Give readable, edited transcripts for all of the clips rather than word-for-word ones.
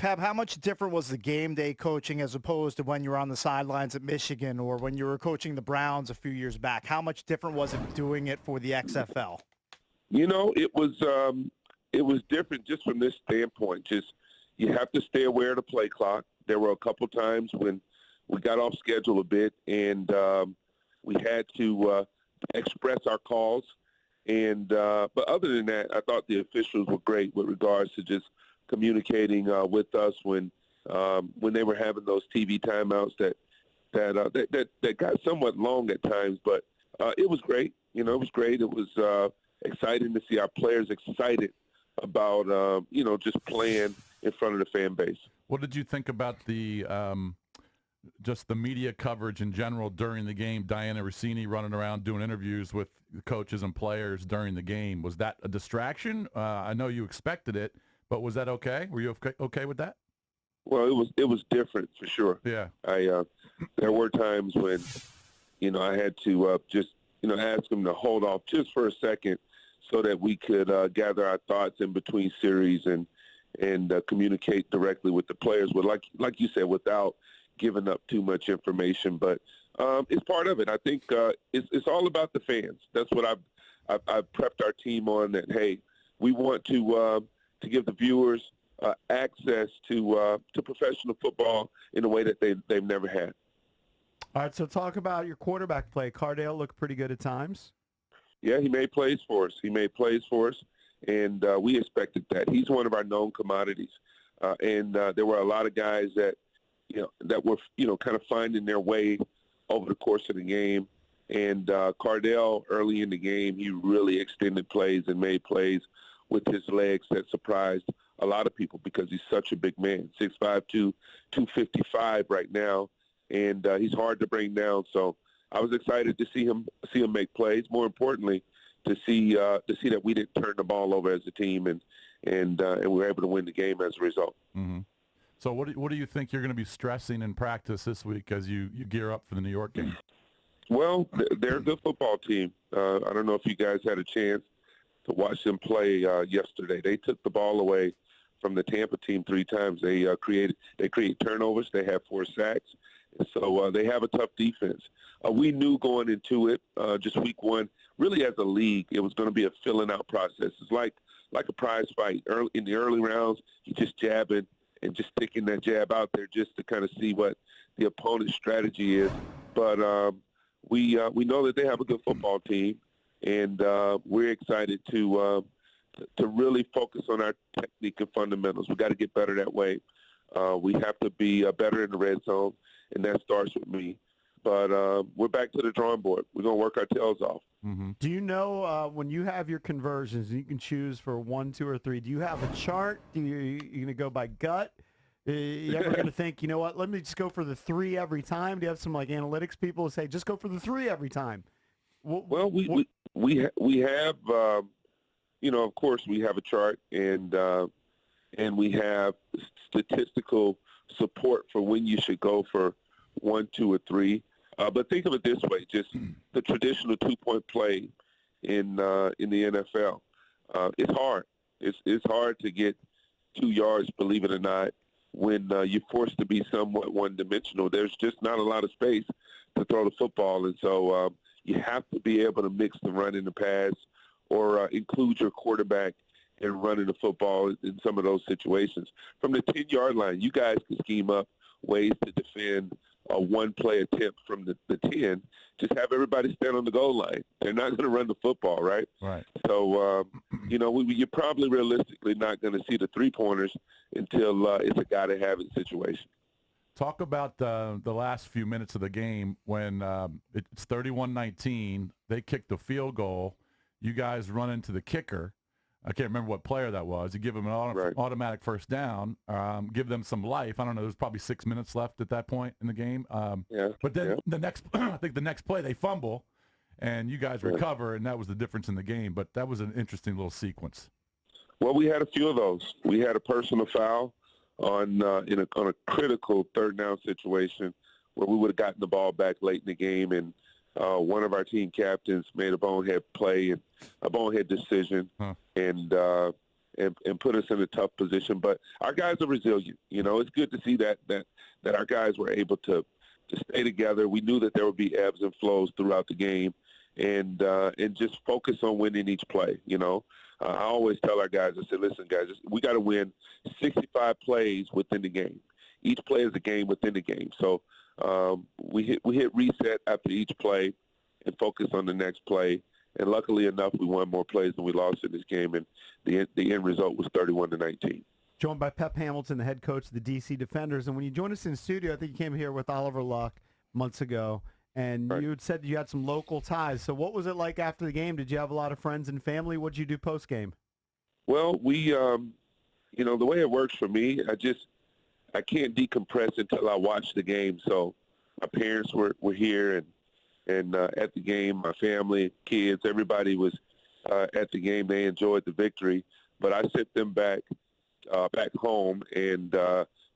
Pep, how much different was the game day coaching as opposed to when you were on the sidelines at Michigan or when you were coaching the Browns a few years back? How much different was it doing it for the XFL? It was different just from this standpoint. Just you have to stay aware of the play clock. There were a couple times when we got off schedule a bit, and we had to express our calls. And but other than that, I thought the officials were great with regards to just communicating with us when they were having those TV timeouts that got somewhat long at times. But it was great. It was great. It was exciting to see our players excited about just playing in front of the fan base. What did you think about the just the media coverage in general during the game? Diana Rossini running around doing interviews with the coaches and players during the game. Was that a distraction? I know you expected it, but was that okay? Were you okay with that? Well, it was different for sure. Yeah. There were times when, I had to just, ask them to hold off just for a second so that we could gather our thoughts in between series and communicate directly with the players. With like you said, without giving up too much information. But it's part of it. I think it's all about the fans. That's what I've prepped our team on. That hey, we want to give the viewers access to professional football in a way that they've never had. All right, so talk about your quarterback play. Cardale looked pretty good at times. Yeah, he made plays for us. And we expected that. He's one of our known commodities. And there were a lot of guys that were, kind of finding their way over the course of the game. And Cardale, early in the game, he really extended plays and made plays with his legs that surprised a lot of people because he's such a big man, 6'5", 255 right now. And he's hard to bring down. So I was excited to see him make plays. More importantly, to see that we didn't turn the ball over as a team, and we were able to win the game as a result. Mm-hmm. So what do you think you're going to be stressing in practice this week as you gear up for the New York game? Well, they're a good football team. I don't know if you guys had a chance to watch them play yesterday. They took the ball away from the Tampa team 3 times. They create turnovers. They have 4 sacks. So they have a tough defense. We knew going into it, just week 1, really as a league, it was going to be a filling out process. It's like a prize fight. In the early rounds, you're just jabbing and just sticking that jab out there just to kind of see what the opponent's strategy is. But we know that they have a good football team, and we're excited to really focus on our technique and fundamentals. We got to get better that way. We have to be better in the red zone, and that starts with me. But we're back to the drawing board. We're going to work our tails off. Mm-hmm. Do you know when you have your conversions, you can choose for 1, 2, or 3, do you have a chart? You going to go by gut? You ever going to think, you know what, let me just go for the 3 every time? Do you have some analytics people who say, just go for the 3 every time? Well, we have, of course, we have a chart, and we have statistical support for when you should go for 1, 2, or 3. But think of it this way: just the traditional 2-point play in the NFL. It's hard. It's hard to get 2 yards, believe it or not, when you're forced to be somewhat one-dimensional. There's just not a lot of space to throw the football, and so you have to be able to mix the run and the pass, or include your quarterback in running the football in some of those situations. From the 10-yard line, you guys can scheme up ways to defend a one-play attempt from the 10. Just have everybody stand on the goal line. They're not going to run the football, right? Right. So, you're probably realistically not going to see the 3-pointers until it's a got-to-have-it situation. Talk about the last few minutes of the game when it's 31-19. They kick the field goal. You guys run into the kicker. I can't remember what player that was. You give them an automatic first down, give them some life. I don't know. There's probably 6 minutes left at that point in the game. But then the next, I think the next play they fumble, and you guys recover, and that was the difference in the game. But that was an interesting little sequence. Well, we had a few of those. We had a personal foul on a critical 3rd down situation where we would have gotten the ball back late in the game, and one of our team captains made a bonehead play and a bonehead decision, and and put us in a tough position. But our guys are resilient. You know, it's good to see that our guys were able to stay together. We knew that there would be ebbs and flows throughout the game, and just focus on winning each play. You know, I always tell our guys, I say, listen, guys, we got to win 65 plays within the game. Each play is a game within the game. So we hit reset after each play and focus on the next play. And luckily enough, we won more plays than we lost in this game, and the end result was 31-19. Joined by Pep Hamilton, the head coach of the D.C. Defenders. And when you joined us in the studio, I think you came here with Oliver Luck months ago, and Right. you had said you had some local ties. So what was it like after the game? Did you have a lot of friends and family? What did you do post-game? Well, we, you know, the way it works for me, I can't decompress until I watch the game. So my parents were here, and at the game, my family, kids, everybody was at the game. They enjoyed the victory. But I sent them back home and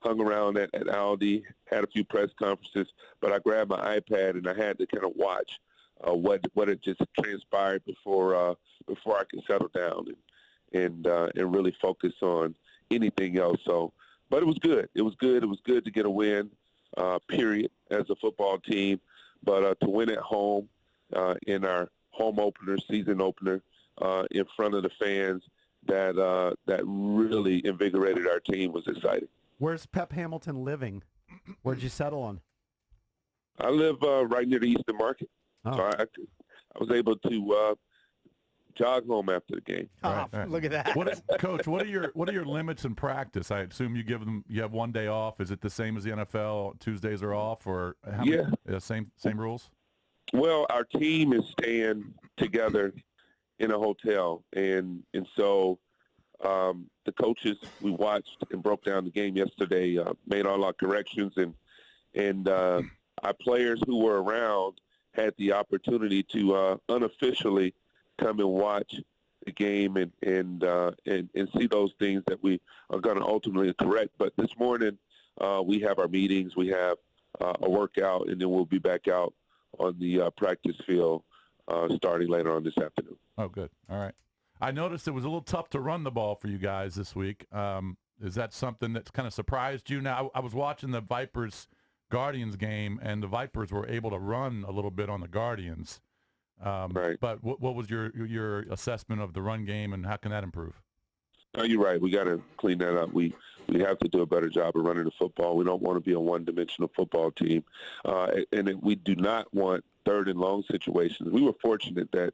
hung around at Aldi, had a few press conferences. But I grabbed my iPad, and I had to kind of watch what had just transpired before I could settle down and really focus on anything else. So, but it was good. It was good. It was good to get a win, period, as a football team. But to win at home in our home opener, season opener, in front of the fans, that really invigorated our team was exciting. Where's Pep Hamilton living? Where'd you settle on? I live right near the Eastern Market, Oh. so I was able to jog home after the game. Oh, Right. look at that. Coach, what are your limits in practice? I assume you have one day off. Is it the same as the NFL? Tuesdays are off, or how Yeah. Same rules? Well, our team is staying together in a hotel, and so the coaches, we watched and broke down the game yesterday, made all our corrections, and our players who were around had the opportunity to unofficially come and watch the game and see those things that we are going to ultimately correct. But this morning we have our meetings, we have a workout, and then we'll be back out on the practice field starting later on this afternoon. Oh, good. All right. I noticed it was a little tough to run the ball for you guys this week. Is that something that's kind of surprised you? Now, I was watching the Vipers-Guardians game, and the Vipers were able to run a little bit on the Guardians. Right. But what was your assessment of the run game, and how can that improve? No, you're right. We got to clean that up. We have to do a better job of running the football. We don't want to be a one-dimensional football team, we do not want third and long situations. We were fortunate that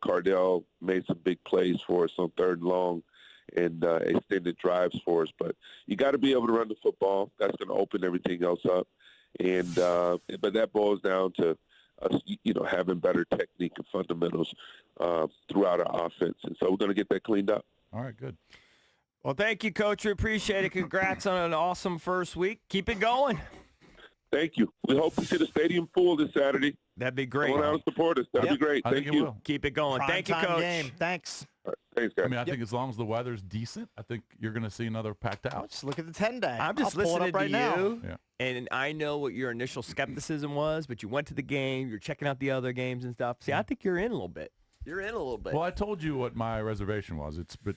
Cardell made some big plays for us on third and long and extended drives for us. But you got to be able to run the football. That's going to open everything else up. But that boils down to us, having better technique and fundamentals throughout our offense. And so we're going to get that cleaned up. All right, good. Well, thank you, Coach. We appreciate it. Congrats on an awesome first week. Keep it going. Thank you. We hope to see the stadium full this Saturday. That'd be great. Come on out and support us. That'd be great. I Thank think it you. will. Keep it going. Thank you, Primetime Coach. game. Thanks. All right. Thanks, guys. I mean, I think as long as the weather's decent, I think you're going to see another packed house. Just look at the 10-day. I'm just I'll pull it listening up right to now. you, Yeah. and I know what your initial skepticism was, but you went to the game. You're checking out the other games and stuff. See, I think you're in a little bit. You're in a little bit. Well, I told you what my reservation was. But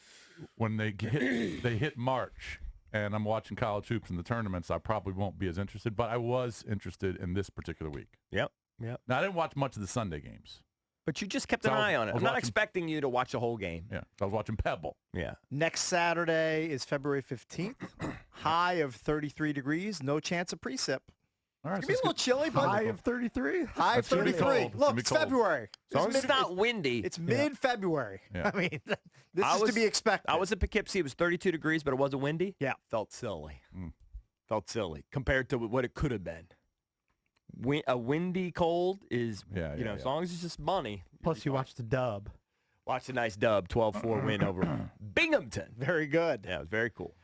when they hit March, and I'm watching college hoops in the tournaments, I probably won't be as interested. But I was interested in this particular week. Yep. Now, I didn't watch much of the Sunday games. But you just kept So an I was- eye on I it. was I'm not watching- expecting you to watch the whole game. Yeah, I was watching Pebble. Yeah. Next Saturday is February 15th. High of 33 degrees. No chance of precip. All right, It's going to be a little let's chilly, but High of 33? high of That's gonna be 33. cold. It's gonna Look, be it's cold. February. As long as it's not mid- windy. It's mid-February. Yeah. I mean, this I is was- to be expected. I was at Poughkeepsie. It was 32 degrees, but it wasn't windy. Yeah. Felt silly. Mm. Felt silly compared to what it could have been. A windy cold is, Yeah, yeah, as yeah. long as it's just money. Plus, you watched the dub. Watch a nice dub, 12-4 win over Binghamton. Very good. Yeah, it was very cool.